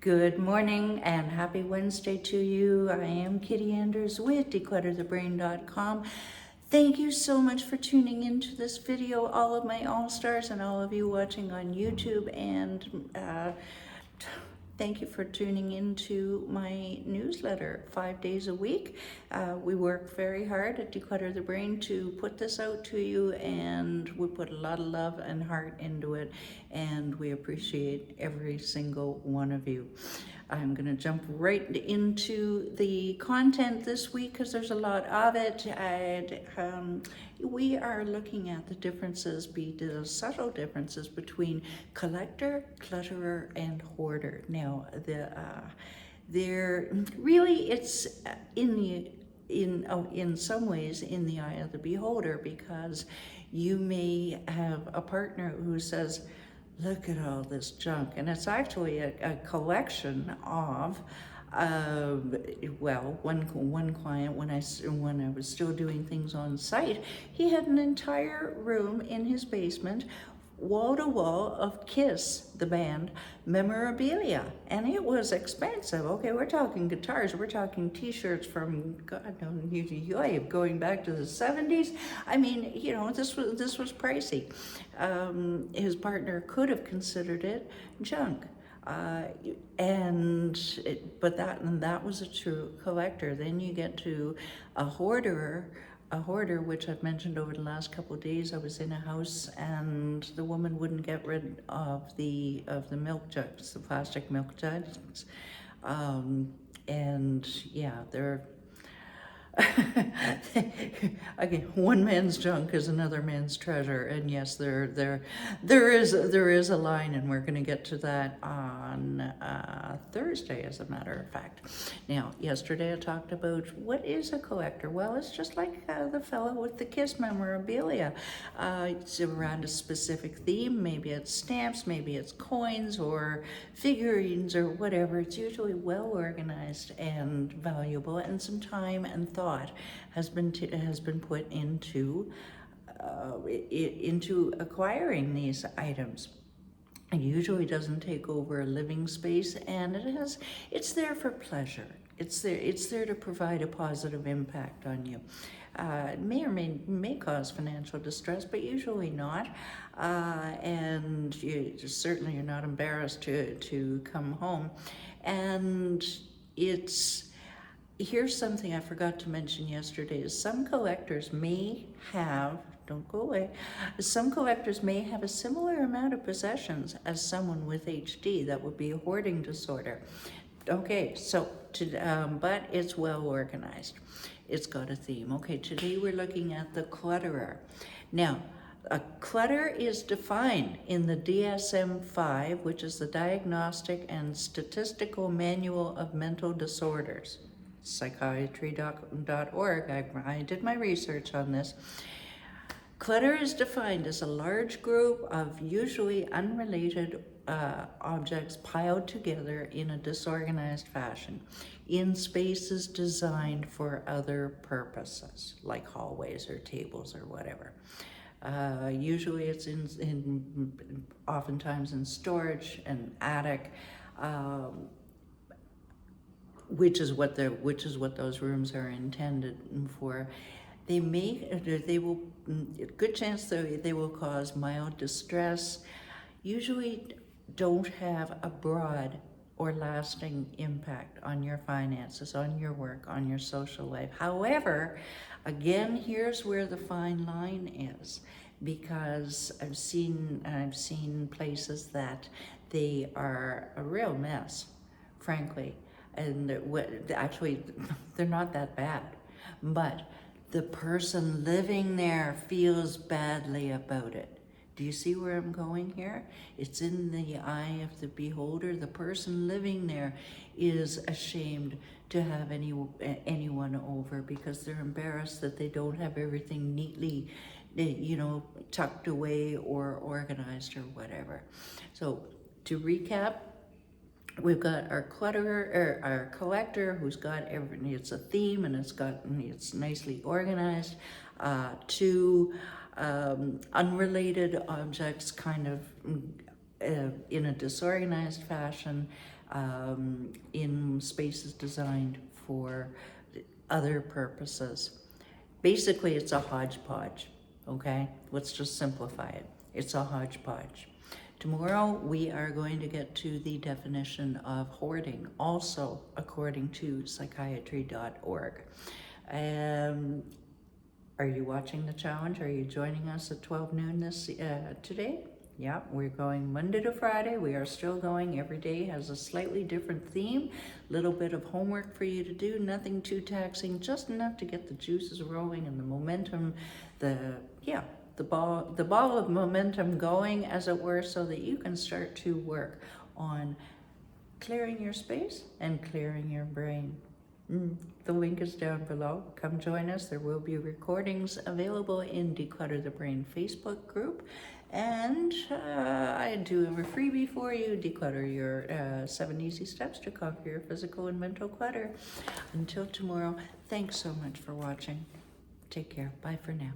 Good morning and happy Wednesday to you. I am Kitti Anders with declutterthebrain.com. Thank you so much for tuning into this video, all of my all-stars and all of you watching on YouTube, and thank you for tuning into my newsletter 5 days a week. We work very hard at Declutter the Brain to put this out to you, and we put a lot of love and heart into it, and we appreciate every single one of you. I'm going to jump right into the content this week because there's a lot of it. We are looking at the differences, the subtle differences between collector, clutterer, and hoarder. Now, it's in some ways in the eye of the beholder, because you may have a partner who says, look at all this junk, and it's actually a collection of one client, when I was still doing things on site, he had an entire room in his basement, wall to wall, of Kiss, the band, memorabilia, and it was expensive. Okay, we're talking guitars, we're talking t-shirts from God knows, going back to the 70s. I mean, this was pricey. His partner could have considered it junk. But that was a true collector. Then you get to a hoarder, which I've mentioned over the last couple of days. I was in a house and the woman wouldn't get rid of the milk jugs, the plastic milk jugs, and yeah, they're again, one man's junk is another man's treasure, and yes, there is a line, and we're going to get to that on Thursday, as a matter of fact. Now, yesterday I talked about what is a collector. Well, it's just like the fellow with the Kiss memorabilia. It's around a specific theme. Maybe it's stamps, maybe it's coins or figurines or whatever. It's usually well organized and valuable, and some time and thought has been put into acquiring these items. It usually doesn't take over a living space, and it's there for pleasure. It's there to provide a positive impact on you. It may cause financial distress, but usually not. And certainly you're not embarrassed to come home. And here's something I forgot to mention yesterday, is some collectors may have, don't go away, some collectors may have a similar amount of possessions as someone with HD. That would be a hoarding disorder. Okay, so, but it's well organized. It's got a theme. Okay, today we're looking at the clutterer. Now, a clutter is defined in the DSM-5, which is the Diagnostic and Statistical Manual of Mental Disorders. Psychiatry.org. I did my research on this. Clutter is defined as a large group of usually unrelated objects piled together in a disorganized fashion in spaces designed for other purposes, like hallways or tables or whatever. Usually it's oftentimes in storage and attic, which is what those rooms are intended for. Good chance they will cause mild distress, usually don't have a broad or lasting impact on your finances, on your work, on your social life. However, again, here's where the fine line is, because I've seen places that they are a real mess, frankly. And actually, they're not that bad, but the person living there feels badly about it. Do you see where I'm going here? It's in the eye of the beholder. The person living there is ashamed to have anyone over, because they're embarrassed that they don't have everything neatly, tucked away or organized or whatever. So to recap, we've got our clutterer, or our collector, who's got everything. It's a theme, and it's nicely organized. Two unrelated objects, kind of in a disorganized fashion, in spaces designed for other purposes. Basically, it's a hodgepodge, okay? Let's just simplify it. It's a hodgepodge. Tomorrow, we are going to get to the definition of hoarding, also according to psychiatry.org. Are you watching the challenge? Are you joining us at 12 noon today? Yeah, we're going Monday to Friday. We are still going. Every day has a slightly different theme. Little bit of homework for you to do. Nothing too taxing. Just enough to get the juices rolling and the momentum, the ball of momentum going, as it were, so that you can start to work on clearing your space and clearing your brain. The link is down below. Come join us. There will be recordings available in Declutter the Brain Facebook group. And I do have a freebie for you. Declutter your 7 easy steps to conquer your physical and mental clutter. Until tomorrow, thanks so much for watching. Take care. Bye for now.